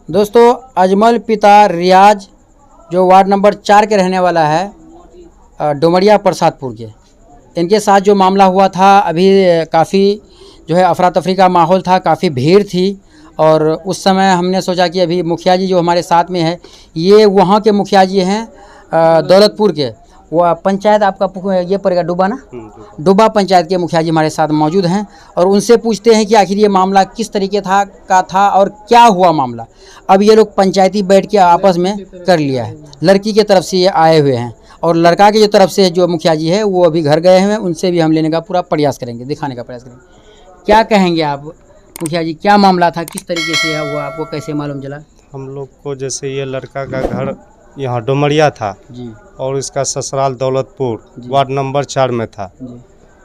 दोस्तों, अजमल पिता रियाज जो वार्ड नंबर 4 के रहने वाला है, डुमरिया प्रसादपुर के, इनके साथ जो मामला हुआ था, अभी काफ़ी जो है अफरा तफरी का माहौल था, काफ़ी भीड़ थी। और उस समय हमने सोचा कि अभी मुखिया जी जो हमारे साथ में है, ये वहाँ के मुखिया जी हैं दौलतपुर के, वह पंचायत आपका ये पड़ेगा डुबा ना, डुबा पंचायत के मुखिया जी हमारे साथ मौजूद हैं। और उनसे पूछते हैं कि आखिर ये मामला किस तरीके का था और क्या हुआ मामला। अब ये लोग पंचायती बैठ के आपस में कर लिया है। लड़की के तरफ से ये आए हुए हैं और लड़का की जो तरफ से जो मुखिया जी है वो अभी घर गए हुए हैं। उनसे भी हम लेने का पूरा प्रयास करेंगे, दिखाने का प्रयास करेंगे। क्या कहेंगे आप मुखिया जी, क्या मामला था, किस तरीके से हुआ, आपको कैसे मालूम चला? हम लोग को जैसे ये लड़का का घर यहाँ डुमरिया था जी, और इसका ससुराल दौलतपुर वार्ड नंबर 4 में था,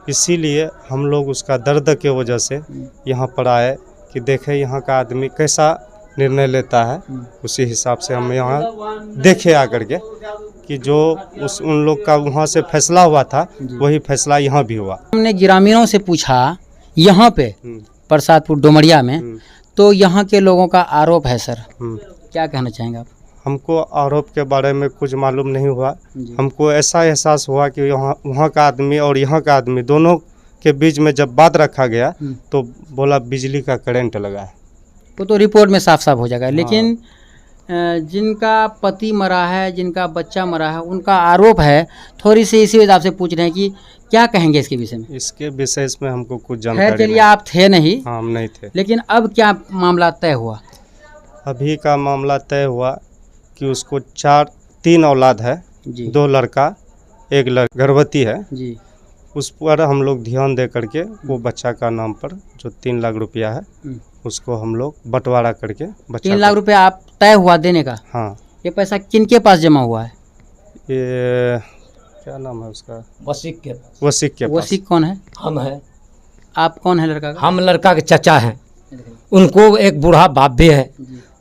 इसीलिए हम लोग उसका दर्द के वजह से यहाँ पर आए कि देखें यहाँ का आदमी कैसा निर्णय लेता है। उसी हिसाब से हम यहाँ देखे आकर के कि जो उन लोग का वहाँ से फैसला हुआ था वही फैसला यहाँ भी हुआ। हमने ग्रामीणों से पूछा यहाँ पे प्रसादपुर डुमरिया में, तो यहाँ के लोगों का आरोप है सर, क्या कहना चाहेंगे आप? हमको आरोप के बारे में कुछ मालूम नहीं हुआ। हमको ऐसा एहसास हुआ कि वहाँ का आदमी और यहाँ का आदमी दोनों के बीच में जब बात रखा गया तो बोला बिजली का करंट लगा है। वो तो रिपोर्ट में साफ साफ हो जाएगा। लेकिन जिनका पति मरा है, जिनका बच्चा मरा है, उनका आरोप है। थोड़ी सी इसी हिसाब से पूछ रहे हैं कि क्या कहेंगे इसके विषय में? इसके विषय में हमको कुछ जानकारी नहीं। चलिए, आप थे नहीं। हाँ, हम नहीं थे। लेकिन अब क्या मामला तय हुआ? अभी का मामला तय हुआ कि उसको 3 औलाद है जी। 2 लड़का, 1 गर्भवती है जी। उस पर हम लोग ध्यान दे करके वो बच्चा का नाम पर जो 3 लाख रुपया है उसको हम लोग बंटवारा करके 3 लाख रुपया आप तय हुआ देने का? हाँ। ये पैसा किनके पास जमा हुआ है? ये क्या नाम है उसका? वसीक के। वसीक के पास। वसीक कौन है? हम हैं। आप कौन है लड़का का? हम लड़का के चचा हैं। उनको एक बूढ़ा बाप भी है।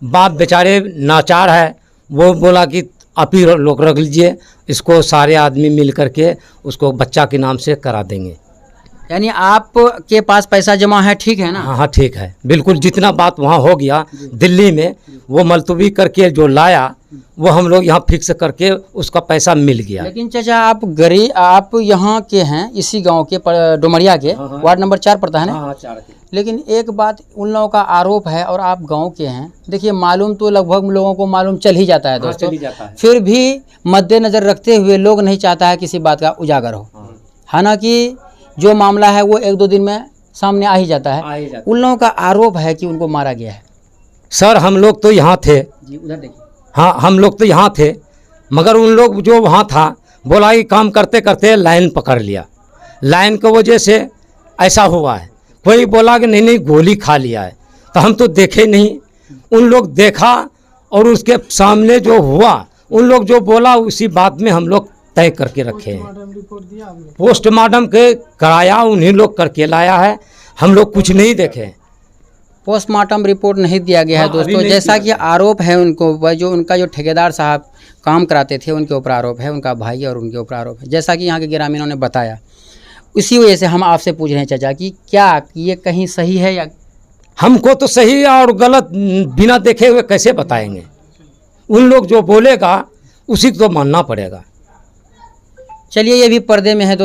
बाप बेचारे नाचार है। वो बोला कि आप ही लोग रख लीजिए, इसको सारे आदमी मिल करके उसको बच्चा के नाम से करा देंगे। यानी आप के पास पैसा जमा है, ठीक है ना? हाँ हाँ, ठीक है, बिल्कुल। जितना बात वहाँ हो गया दिल्ली में, वो मुलतवी करके जो लाया वो हम लोग यहाँ फिक्स करके उसका पैसा मिल गया। लेकिन चाचा, आप यहाँ के हैं, इसी गांव के डुमरिया के, वार्ड नंबर 4 पड़ता है ना? हाँ, 4 के। लेकिन एक बात उन लोगों का आरोप है और आप गांव के हैं। देखिए, मालूम तो लगभग लोगों को मालूम चल ही जाता है दोस्तों। फिर भी मद्देनजर रखते हुए लोग नहीं चाहता है किसी बात का उजागर हो। हालांकि जो मामला है वो 1-2 दिन में सामने आ ही जाता है। उन लोगों का आरोप है कि उनको मारा गया है। सर, हम लोग तो यहाँ थे जी, उधर देखिए। हाँ, हम लोग तो यहाँ थे, मगर उन लोग जो वहाँ था बोला कि काम करते करते लाइन पकड़ लिया। लाइन की वजह से ऐसा हुआ है। कोई बोला कि नहीं गोली खा लिया है, तो हम तो देखे नहीं। उन लोग देखा और उसके सामने जो हुआ, उन लोग जो बोला उसी बात में हम लोग तय करके रखे हैं। पोस्टमार्टम के कराया उन्हीं लोग करके लाया है, हम लोग कुछ नहीं देखे। पोस्टमार्टम रिपोर्ट नहीं दिया गया है दोस्तों। जैसा कि आरोप है उनको, जो उनका जो ठेकेदार साहब काम कराते थे उनके ऊपर आरोप है, उनका भाई और उनके ऊपर आरोप है, जैसा कि यहाँ के ग्रामीणों ने बताया। इसी वजह से हम आपसे पूछ रहे हैं चाचा कि क्या ये कहीं सही है या? हमको तो सही और गलत बिना देखे हुए कैसे बताएंगे? उन लोग जो बोलेगा उसी को तो मानना पड़ेगा। चलिए, ये भी पर्दे में है।